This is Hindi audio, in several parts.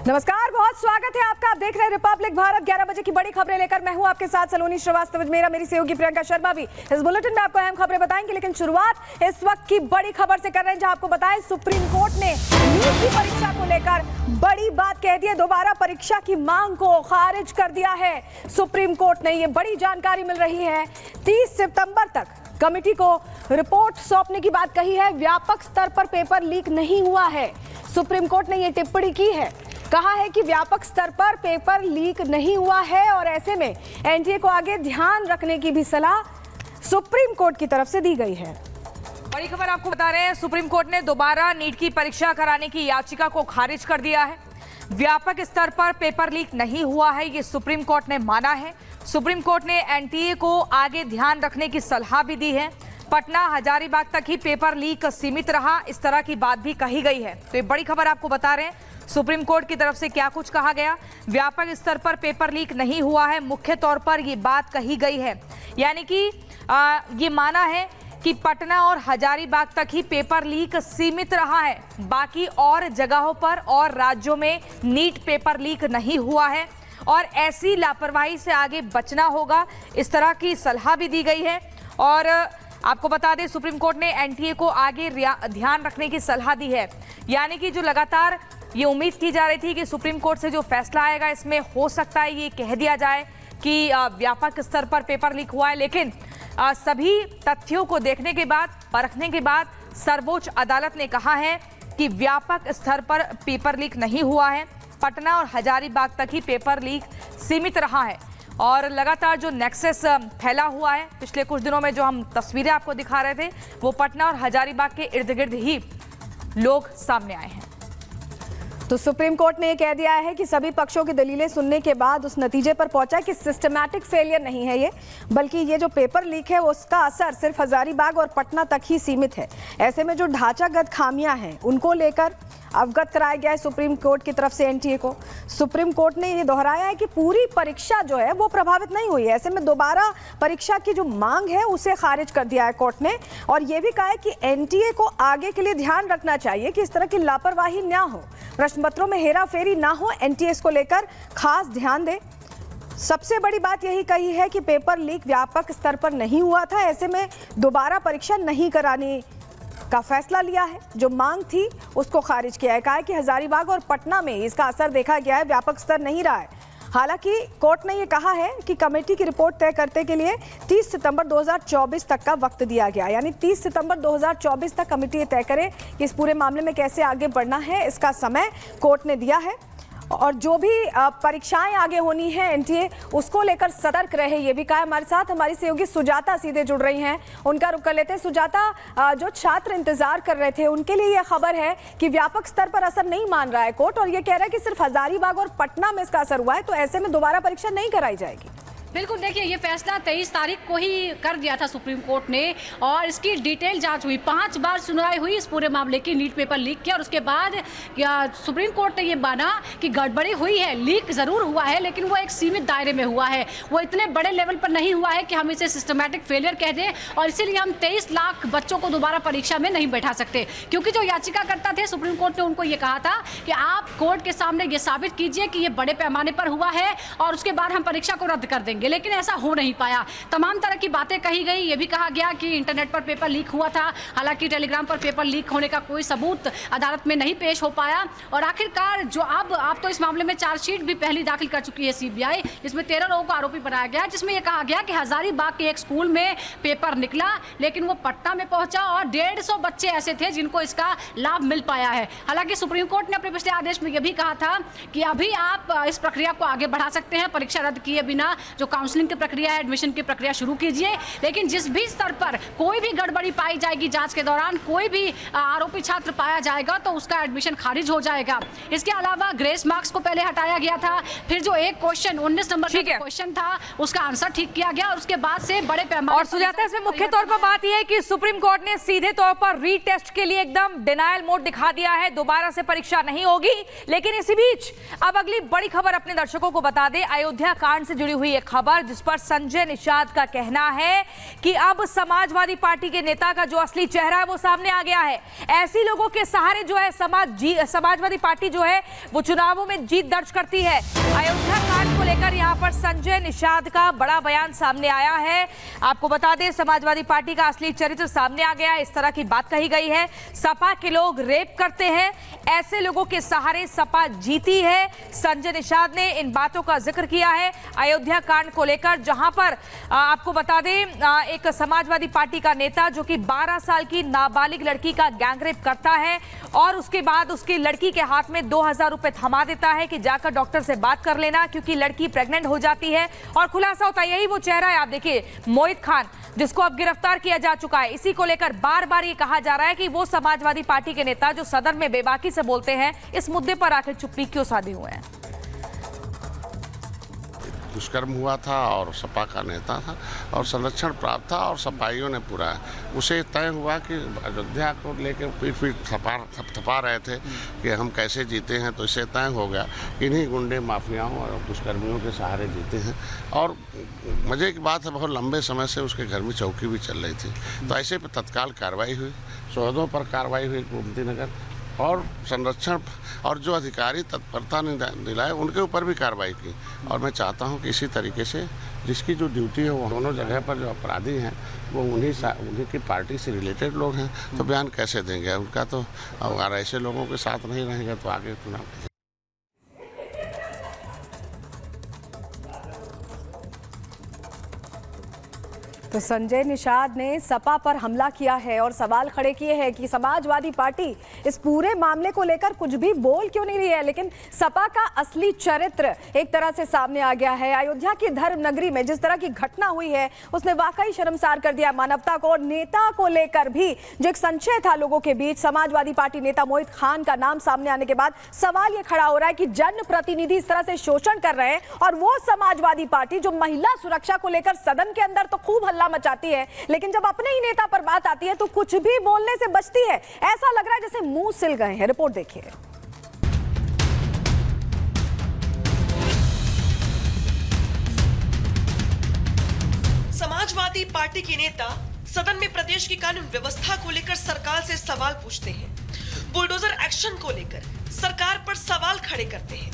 नमस्कार, बहुत स्वागत है आपका। आप देख रहे हैं रिपब्लिक भारत। 11 बजे की बड़ी खबरें लेकर मैं हूं आपके साथ सलोनी श्रीवास्तव, मेरी सहयोगी प्रियंका शर्मा भी इस बुलेटिन में आपको अहम खबरें बताएंगे। लेकिन शुरुआत इस वक्त की बड़ी खबर से कर रहे हैं, जहां आपको बताएं सुप्रीम कोर्ट ने नीट की परीक्षा को लेकर बड़ी बात कह दी है। दोबारा परीक्षा की मांग को खारिज कर दिया है सुप्रीम कोर्ट ने। ये बड़ी जानकारी मिल रही है। 30 सितंबर तक कमेटी को रिपोर्ट सौंपने की बात कही है। व्यापक स्तर पर पेपर लीक नहीं हुआ है। सुप्रीम कोर्ट ने यह टिप्पणी की है, कहा है कि व्यापक स्तर पर पेपर लीक नहीं हुआ है और ऐसे में एनटीए को आगे ध्यान रखने की भी सलाह सुप्रीम कोर्ट की तरफ से दी गई है। बड़ी खबर आपको बता रहे हैं, सुप्रीम कोर्ट ने दोबारा नीट की परीक्षा कराने की याचिका को खारिज कर दिया है। व्यापक स्तर पर पेपर लीक नहीं हुआ है, ये सुप्रीम कोर्ट ने माना है। सुप्रीम कोर्ट ने एनटीए को आगे ध्यान रखने की सलाह भी दी है। पटना हजारीबाग तक ही पेपर लीक सीमित रहा, इस तरह की बात भी कही गई है। तो ये बड़ी खबर आपको बता रहे हैं सुप्रीम कोर्ट की तरफ से क्या कुछ कहा गया। व्यापक स्तर पर पेपर लीक नहीं हुआ है, मुख्य तौर पर ये बात कही गई है। यानी कि ये माना है कि पटना और हजारीबाग तक ही पेपर लीक सीमित रहा है, बाकी और जगहों पर और राज्यों में नीट पेपर लीक नहीं हुआ है और ऐसी लापरवाही से आगे बचना होगा, इस तरह की सलाह भी दी गई है। और आपको बता दें, सुप्रीम कोर्ट ने एनटीए को आगे ध्यान रखने की सलाह दी है। यानी कि जो लगातार ये उम्मीद की जा रही थी कि सुप्रीम कोर्ट से जो फैसला आएगा, इसमें हो सकता है ये कह दिया जाए कि व्यापक स्तर पर पेपर लीक हुआ है, लेकिन सभी तथ्यों को देखने के बाद, परखने के बाद सर्वोच्च अदालत ने कहा है कि व्यापक स्तर पर पेपर लीक नहीं हुआ है। पटना और हजारीबाग तक ही पेपर लीक सीमित रहा है और लगातार जो नेक्सस फैला हुआ है, पिछले कुछ दिनों में जो हम तस्वीरें आपको दिखा रहे थे, वो पटना और हजारीबाग के इर्द गिर्द ही लोग सामने आए हैं। तो सुप्रीम कोर्ट ने यह कह दिया है कि सभी पक्षों की दलीलें सुनने के बाद उस नतीजे पर पहुंचा कि सिस्टमैटिक फेलियर नहीं है ये, बल्कि ये जो पेपर लीक है उसका असर सिर्फ हजारीबाग और पटना तक ही सीमित है। ऐसे में जो ढांचागत खामियां हैं उनको लेकर अवगत कराया गया है सुप्रीम कोर्ट की तरफ से एनटीए को। सुप्रीम कोर्ट ने ये दोहराया है कि पूरी परीक्षा जो है वो प्रभावित नहीं हुई है। ऐसे में दोबारा परीक्षा की जो मांग है उसे खारिज कर दिया है कोर्ट ने और ये भी कहा है कि एनटीए को आगे के लिए ध्यान रखना चाहिए कि इस तरह की लापरवाही ना हो, प्रश्न पत्रों में हेराफेरी ना हो, एनटीए को लेकर खास ध्यान दे। सबसे बड़ी बात यही कही है कि पेपर लीक व्यापक स्तर पर नहीं हुआ था, ऐसे में दोबारा परीक्षा नहीं कराने का फैसला लिया है। जो मांग थी उसको खारिज किया है। कहा है कि हजारीबाग और पटना में इसका असर देखा गया है, व्यापक स्तर नहीं रहा है। हालांकि कोर्ट ने यह कहा है कि कमेटी की रिपोर्ट तय करने के लिए 30 सितंबर 2024 तक का वक्त दिया गया, यानी 30 सितंबर 2024 तक कमेटी ये तय करे कि इस पूरे मामले में कैसे आगे बढ़ना है, इसका समय कोर्ट ने दिया है। और जो भी परीक्षाएं आगे होनी है एनटीए उसको लेकर सतर्क रहे, ये भी कहा। हमारे साथ हमारी सहयोगी सुजाता सीधे जुड़ रही हैं, उनका रुख कर लेते हैं। सुजाता, जो छात्र इंतजार कर रहे थे उनके लिए यह खबर है कि व्यापक स्तर पर असर नहीं मान रहा है कोर्ट और ये कह रहा है कि सिर्फ हजारीबाग और पटना में इसका असर हुआ है, तो ऐसे में दोबारा परीक्षा नहीं कराई जाएगी। बिल्कुल, देखिए ये फैसला 23 तारीख को ही कर दिया था सुप्रीम कोर्ट ने और इसकी डिटेल जांच हुई। 5 बार सुनवाई हुई इस पूरे मामले की, नीट पेपर लीक किया और उसके बाद सुप्रीम कोर्ट ने ये माना कि गड़बड़ी हुई है, लीक जरूर हुआ है लेकिन वो एक सीमित दायरे में हुआ है, वो इतने बड़े लेवल पर नहीं हुआ है कि हम इसे सिस्टमैटिक फेलियर कह दें और इसीलिए हम 23 लाख बच्चों को दोबारा परीक्षा में नहीं बैठा सकते। क्योंकि जो याचिकाकर्ता थे सुप्रीम कोर्ट ने उनको ये कहा था कि आप कोर्ट के सामने ये साबित कीजिए कि ये बड़े पैमाने पर हुआ है और उसके बाद हम परीक्षा को रद्द कर देंगे, लेकिन ऐसा हो नहीं पाया। तमाम तरह की बातें कही गई, ये भी कहा गया कि इंटरनेट पर पेपर लीक हुआ था, हालांकि टेलीग्राम पर पेपर लीक होने का कोई सबूत अदालत में नहीं पेश हो पाया। और आखिरकार जो अब तो इस मामले में चार्जशीट भी पहली दाखिल कर चुकी है सीबीआई, जिसमें 13 लोगों को आरोपी बनाया गया, जिसमें यह कहा गया कि हजारीबाग के एक स्कूल में पेपर निकला लेकिन वो पटना में पहुंचा और 150 बच्चे ऐसे थे जिनको इसका लाभ मिल पाया है। हालांकि सुप्रीम कोर्ट ने अपने पिछले आदेश में यह भी कहा था कि अभी आप इस प्रक्रिया को आगे बढ़ा सकते हैं, परीक्षा रद्द किए बिना जो काउंसलिंग की प्रक्रिया है, एडमिशन की प्रक्रिया शुरू कीजिए, लेकिन जिस भी स्तर पर कोई भी गड़बड़ी पाई जाएगी जांच के दौरान, कोई भी आरोपी छात्र पाया जाएगा तो उसका एडमिशन खारिज हो जाएगा। इसके अलावा ग्रेस मार्क्स को पहले हटाया गया था, फिर जो एक क्वेश्चन 19 नंबर का क्वेश्चन था उसका आंसर ठीक किया गया और उसके बाद से बड़े पैमाने और सुजाता, इसमें मुख्य तौर पर बात यह है कि सुप्रीम कोर्ट ने सीधे तौर पर रीटेस्ट के लिए एकदम डिनायल मोड दिखा दिया है, दोबारा से परीक्षा नहीं होगी। लेकिन इसी बीच अब अगली बड़ी खबर अपने दर्शकों को बता दें, अयोध्या कांड से जुड़ी हुई एक खबर खबर जिस पर संजय निषाद का कहना है कि अब समाजवादी पार्टी के नेता का जो असली चेहरा है वो सामने आ गया है। ऐसी लोगों के सहारे जो है समाजवादी पार्टी जो है वो चुनावों में जीत दर्ज करती है। अयोध्या कांड को लेकर यहां पर संजय निषाद का बड़ा बयान सामने आया है। आपको बता दें, समाजवादी पार्टी का असली चरित्र सामने आ गया है। इस तरह की बात कही गई है, सपा के लोग रेप करते हैं, ऐसे लोगों के सहारे सपा जीती है। संजय निषाद ने इन बातों का जिक्र किया है अयोध्या कांड को लेकर, जहां पर आपको बता दें एक समाजवादी पार्टी का नेता जो कि 12 साल की नाबालिग लड़की का गैंगरेप करता है और उसके बाद उसकी लड़की के हाथ में 2000 रुपए थमा देता है कि जाकर डॉक्टर से बात कर लेना क्योंकि लड़की प्रेग्नेंट हो जाती है और खुलासा होता है। यही वो चेहरा है, आप देखिए, मोहित खान, जिसको अब गिरफ्तार किया जा चुका है। इसी को लेकर बार बार ये कहा जा रहा है कि वो समाजवादी पार्टी के नेता जो सदन में बेबाकी से बोलते हैं, इस मुद्दे पर आखिर चुप्पी क्यों साधे हुए हैं। दुष्कर्म हुआ था और सपा का नेता था और संरक्षण प्राप्त था और सपाइयों ने पूरा उसे तय हुआ कि अयोध्या को लेकर पीठ थपा रहे थे कि हम कैसे जीते हैं, तो इससे तय हो गया कि इन्हीं गुंडे माफियाओं और दुष्कर्मियों के सहारे जीते हैं। और मजे की बात है, बहुत लंबे समय से उसके घर में चौकी भी चल रही थी, तो ऐसे पर तत्काल कार्रवाई हुई, शोधों पर कार्रवाई हुई गोमती नगर, और संरक्षण और जो अधिकारी तत्परता ने दिलाए उनके ऊपर भी कार्रवाई की। और मैं चाहता हूं कि इसी तरीके से जिसकी जो ड्यूटी है वो दोनों जगह पर जो अपराधी हैं वो उन्हीं की पार्टी से रिलेटेड लोग हैं, तो बयान कैसे देंगे उनका। तो अगर ऐसे लोगों के साथ नहीं रहेंगे तो आगे चुनाव। तो संजय निषाद ने सपा पर हमला किया है और सवाल खड़े किए हैं कि समाजवादी पार्टी इस पूरे मामले को लेकर कुछ भी बोल क्यों नहीं रही है। लेकिन सपा का असली चरित्र एक तरह से सामने आ गया है। अयोध्या की धर्म नगरी में जिस तरह की घटना हुई है उसने वाकई शर्मसार कर दिया मानवता को। और नेता को लेकर भी जो एक संशय था लोगों के बीच, समाजवादी पार्टी नेता मोहित खान का नाम सामने आने के बाद सवाल ये खड़ा हो रहा है कि जनप्रतिनिधि इस तरह से शोषण कर रहे हैं और वो समाजवादी पार्टी जो महिला सुरक्षा को लेकर सदन के अंदर तो खूब मचाती है, लेकिन जब अपने ही नेता पर बात आती है तो कुछ भी बोलने से बचती है। ऐसा लग रहा है जैसे मुंह सिल गए हैं। रिपोर्ट देखिए। समाजवादी पार्टी के नेता सदन में प्रदेश की कानून व्यवस्था को लेकर सरकार से सवाल पूछते हैं, बुलडोजर एक्शन को लेकर सरकार पर सवाल खड़े करते हैं,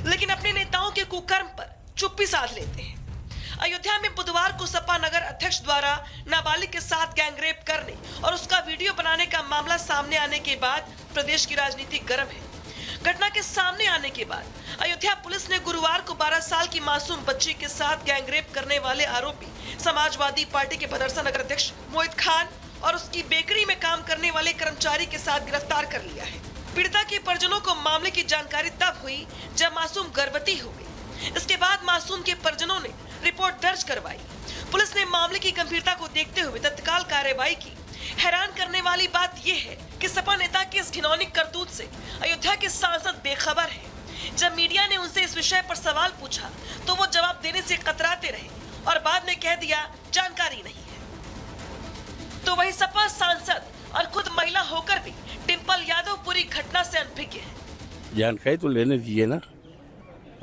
लेकिन अपने नेताओं के कुकर्म पर चुप्पी साध लेते हैं। अयोध्या में बुधवार को सपा नगर अध्यक्ष द्वारा नाबालिग के साथ गैंगरेप करने और उसका वीडियो बनाने का मामला सामने आने के बाद प्रदेश की राजनीति गर्म है। घटना के सामने आने के बाद अयोध्या पुलिस ने गुरुवार को 12 साल की मासूम बच्ची के साथ गैंगरेप करने वाले आरोपी समाजवादी पार्टी के भदरसा नगर अध्यक्ष मोहित खान और उसकी बेकरी में काम करने वाले कर्मचारी के साथ गिरफ्तार कर लिया है। पीड़िता के परिजनों को मामले की जानकारी तब हुई जब मासूम गर्भवती हो गई। इसके बाद मासूम के परिजनों ने रिपोर्ट दर्ज करवाई। पुलिस ने मामले की गंभीरता को देखते हुए तत्काल कार्रवाई की। हैरान करने वाली बात यह है कि सपा नेता के इस घिनौनी करतूत से अयोध्या के सांसद बेखबर हैं। जब मीडिया ने उनसे इस विषय पर सवाल पूछा तो वो जवाब देने से कतराते रहे और बाद में कह दिया जानकारी नहीं है। तो वही सपा सांसद और खुद महिला होकर भी डिंपल यादव पूरी घटना से अनभिज्ञ है। जानकारी तो लेने दीजिए ना,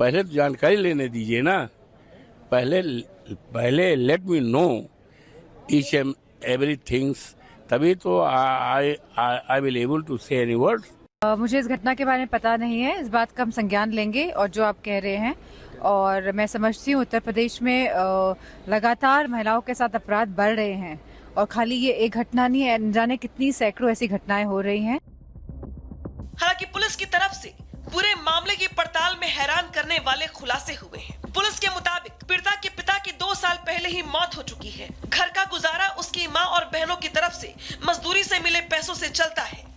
पहले तो जानकारी लेने दीजिए ना, पहले let me know each and everything's, तभी तो आई विल एबल टू से एनी वर्ड। मुझे इस घटना के बारे में पता नहीं है, इस बात का हम संज्ञान लेंगे और जो आप कह रहे हैं, और मैं समझती हूँ उत्तर प्रदेश में लगातार महिलाओं के साथ अपराध बढ़ रहे हैं और खाली ये एक घटना नहीं है, न जाने कितनी सैकड़ों ऐसी घटनाएं हो रही हैं। हालांकि पुलिस की तरफ से पूरे मामले की पड़ताल में हैरान करने वाले खुलासे हुए हैं। पुलिस के मुताबिक पीड़िता के पिता की 2 साल पहले ही मौत हो चुकी है। घर का गुजारा उसकी मां और बहनों की तरफ से मजदूरी से मिले पैसों से चलता है।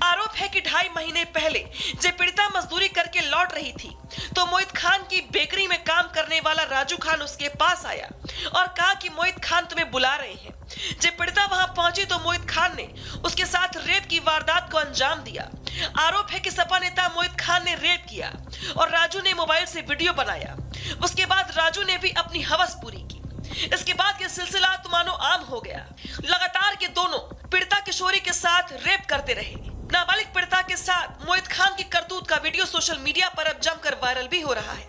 आरोप है कि 2.5 महीने पहले जब पीड़िता मजदूरी करके लौट रही थी तो मोहित खान की बेकरी में काम करने वाला राजू खान उसके पास आया और कहा कि मोहित खान तुम्हें बुला रहे हैं। जब पीड़िता वहां पहुंची तो मोहित खान ने उसके साथ रेप की वारदात को अंजाम दिया। आरोप है कि सपा नेता मोहित खान ने रेप किया और राजू ने मोबाइल से वीडियो बनाया। उसके बाद राजू ने भी अपनी हवस पूरी की। इसके बाद ये सिलसिला तो मानो आम हो गया। लगातार के दोनों पीड़िता किशोरी के साथ रेप करते रहे। नाबालिग पीड़िता के साथ मोहित खान की करतूत का वीडियो सोशल मीडिया पर अब जमकर वायरल भी हो रहा है।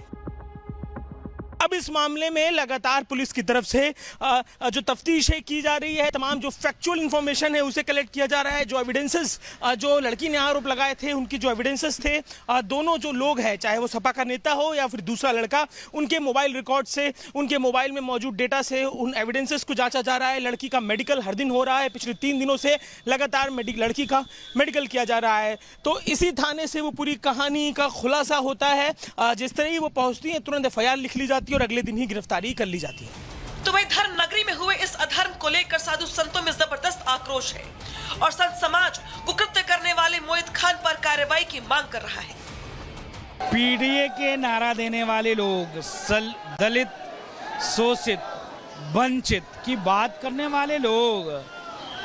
अब इस मामले में लगातार पुलिस की तरफ से जो तफ्तीश है की जा रही है, तमाम जो फैक्चुअल इंफॉर्मेशन है उसे कलेक्ट किया जा रहा है। जो एविडेंसेस जो लड़की ने आरोप लगाए थे उनकी जो एविडेंसेस थे, दोनों जो लोग हैं चाहे वो सपा का नेता हो या फिर दूसरा लड़का, उनके मोबाइल रिकॉर्ड से, उनके मोबाइल में मौजूद डेटा से उन एविडेंसेस को जांचा जा रहा है। लड़की का मेडिकल हर दिन हो रहा है, पिछले 3 दिनों से लगातार लड़की का मेडिकल किया जा रहा है। तो इसी थाने से वो पूरी कहानी का खुलासा होता है। जिस तरह ही वो पहुंचती है तुरंत FIR लिख ली जाती है और अगले दिन ही गिरफ्तारी कर ली जाती है। तो वही धर्म नगरी में हुए इस अधर्म को लेकर साधु संतों में जबरदस्त आक्रोश है और संत समाज कुकृत्य करने वाले मोहित खान पर कार्रवाई की मांग कर रहा है। पीडीए के नारा देने वाले लोग, दलित, शोषित, वंचित की बात करने वाले लोग,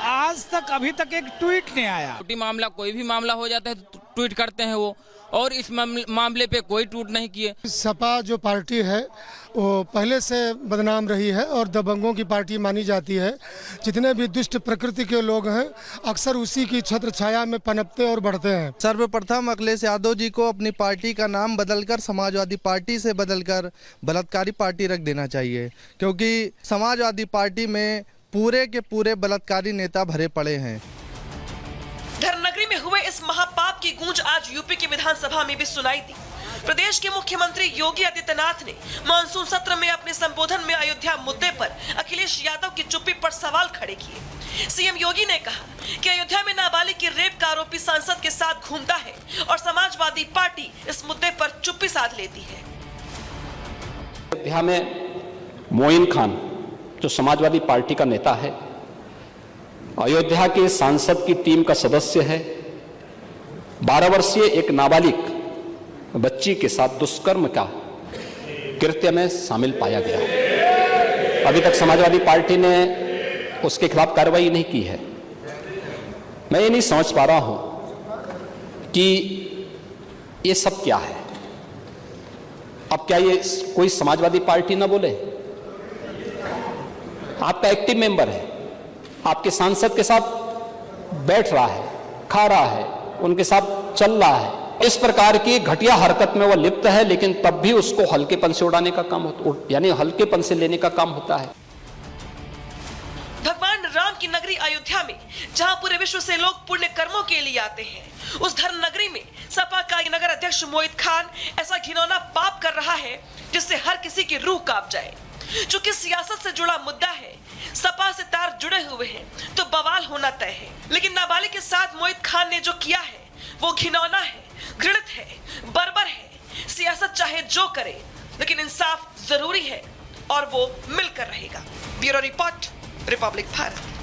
आज तक अभी तक एक ट्वीट नहीं आया। मामला कोई भी मामला हो जाता है तो ट्वीट करते हैं वो, और इस मामले पे कोई ट्वीट नहीं किए। सपा जो पार्टी है वो पहले से बदनाम रही है और दबंगों की पार्टी मानी जाती है। जितने भी दुष्ट प्रकृति के लोग हैं अक्सर उसी की छत्र छाया में पनपते और बढ़ते हैं। सर्वप्रथम अखिलेश यादव जी को अपनी पार्टी का नाम बदलकर समाजवादी पार्टी से बदलकर बलात्कारी पार्टी रख देना चाहिए, क्योंकि समाजवादी पार्टी में पूरे के पूरे बलात्कारी नेता भरे पड़े हैं। धर्मनगरी में हुए इस महापाप की गूंज आज यूपी की विधानसभा में भी सुनाई दी। प्रदेश के मुख्यमंत्री योगी आदित्यनाथ ने मानसून सत्र में अपने संबोधन में अयोध्या मुद्दे पर अखिलेश यादव की चुप्पी पर सवाल खड़े किए। सीएम योगी ने कहा कि अयोध्या में नाबालिग की रेप का आरोपी सांसद के साथ घूमता है और समाजवादी पार्टी इस मुद्दे पर चुप्पी साध लेती है। अयोध्या में मोइन खान जो समाजवादी पार्टी का नेता है, अयोध्या के सांसद की टीम का सदस्य है, 12 वर्षीय एक नाबालिग बच्ची के साथ दुष्कर्म का कृत्य में शामिल पाया गया। अभी तक समाजवादी पार्टी ने उसके खिलाफ कार्रवाई नहीं की है। मैं ये नहीं समझ पा रहा हूं कि ये सब क्या है। अब क्या ये कोई समाजवादी पार्टी ना बोले? आपका एक्टिव मेंबर है, आपके सांसद के साथ बैठ रहा है, खा रहा है, उनके साथ चल रहा है। इस प्रकार की घटिया हरकत में वो लिप्त है, लेकिन तब भी उसको हल्केपन से उड़ाने का काम यानी हल्केपन से लेने का काम होता है। भगवान राम की नगरी अयोध्या में जहां पूरे विश्व से लोग पुण्य कर्मों के लिए आते हैं, उस धर्म नगरी में सपा का नगर अध्यक्ष मोहित खान ऐसा घिनौना पाप कर रहा है जिससे हर किसी की रूह कांप जाए। चूंकि सियासत से जुड़ा मुद्दा है, सपा से तार जुड़े हुए हैं, तो बवाल होना तय है। लेकिन नाबालिग के साथ मोहित खान ने जो किया है वो घिनौना है, घृणित है, बर्बर है। सियासत चाहे जो करे, लेकिन इंसाफ जरूरी है और वो मिलकर रहेगा। Bureau report, Republic Bharat.